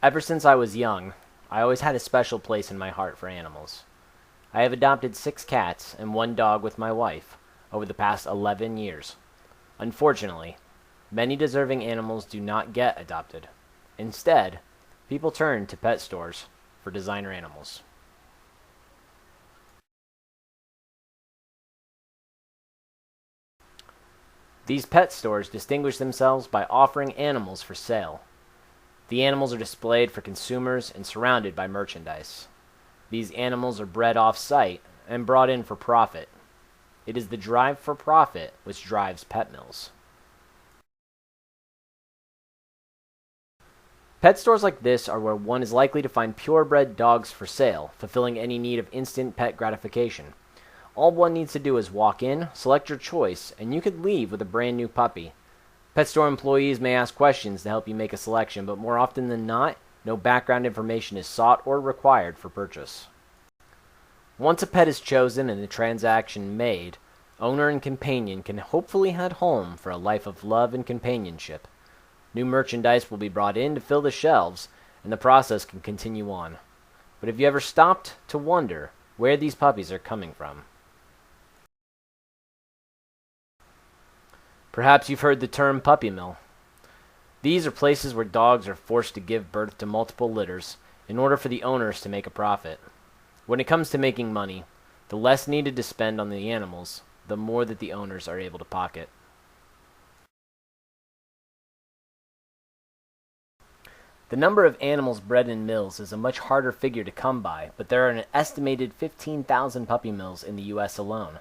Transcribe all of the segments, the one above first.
Ever since I was young, I always had a special place in my heart for animals. I have adopted 6 cats and 1 dog with my wife over the past 11 years. Unfortunately, many deserving animals do not get adopted. Instead, people turn to pet stores for designer animals. These pet stores distinguish themselves by offering animals for sale. The animals are displayed for consumers and surrounded by merchandise. These animals are bred off-site and brought in for profit. It is the drive for profit which drives pet mills. Pet stores like this are where one is likely to find purebred dogs for sale, fulfilling any need of instant pet gratification. All one needs to do is walk in, select your choice, and you could leave with a brand new puppy. Pet store employees may ask questions to help you make a selection, but more often than not, no background information is sought or required for purchase. Once a pet is chosen and the transaction made, owner and companion can hopefully head home for a life of love and companionship. New merchandise will be brought in to fill the shelves, and the process can continue on. But have you ever stopped to wonder where these puppies are coming from? Perhaps you've heard the term puppy mill. These are places where dogs are forced to give birth to multiple litters in order for the owners to make a profit. When it comes to making money, the less needed to spend on the animals, the more that the owners are able to pocket. The number of animals bred in mills is a much harder figure to come by, but there are an estimated 15,000 puppy mills in the U.S. alone.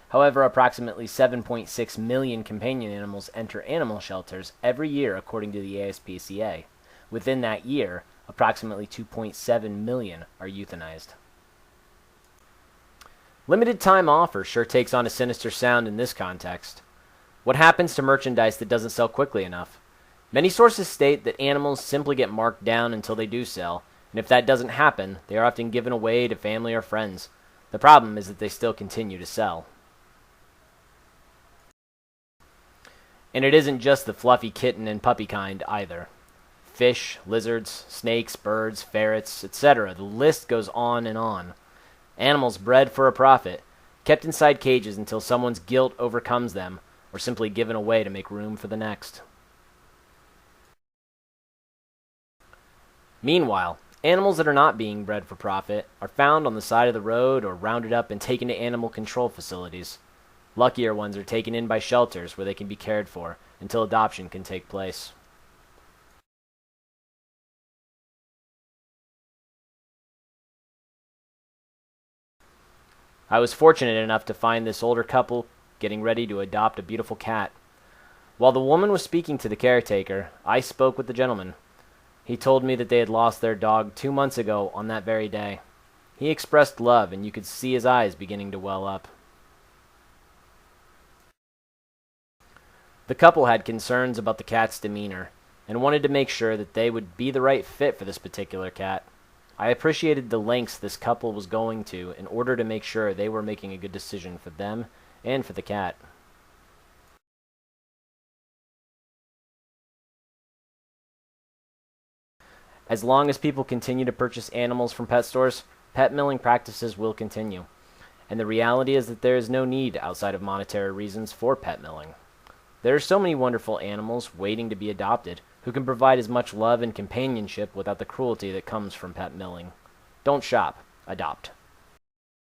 However, approximately 7.6 million companion animals enter animal shelters every year according to the ASPCA. Within that year, approximately 2.7 million are euthanized. Limited time offer sure takes on a sinister sound in this context. What happens to merchandise that doesn't sell quickly enough? Many sources state that animals simply get marked down until they do sell, and if that doesn't happen, they are often given away to family or friends. The problem is that they still continue to sell. And it isn't just the fluffy kitten and puppy kind either. Fish, lizards, snakes, birds, ferrets, etc. The list goes on and on. Animals bred for a profit, kept inside cages until someone's guilt overcomes them, or simply given away to make room for the next. Meanwhile, animals that are not being bred for profit are found on the side of the road or rounded up and taken to animal control facilities. Luckier ones are taken in by shelters where they can be cared for until adoption can take place. I was fortunate enough to find this older couple getting ready to adopt a beautiful cat. While the woman was speaking to the caretaker, I spoke with the gentleman. He told me that they had lost their dog 2 months ago on that very day. He expressed love, and you could see his eyes beginning to well up. The couple had concerns about the cat's demeanor, and wanted to make sure that they would be the right fit for this particular cat. I appreciated the lengths this couple was going to in order to make sure they were making a good decision for them and for the cat. As long as people continue to purchase animals from pet stores, pet milling practices will continue. And the reality is that there is no need outside of monetary reasons for pet milling. There are so many wonderful animals waiting to be adopted who can provide as much love and companionship without the cruelty that comes from pet milling. Don't shop, adopt.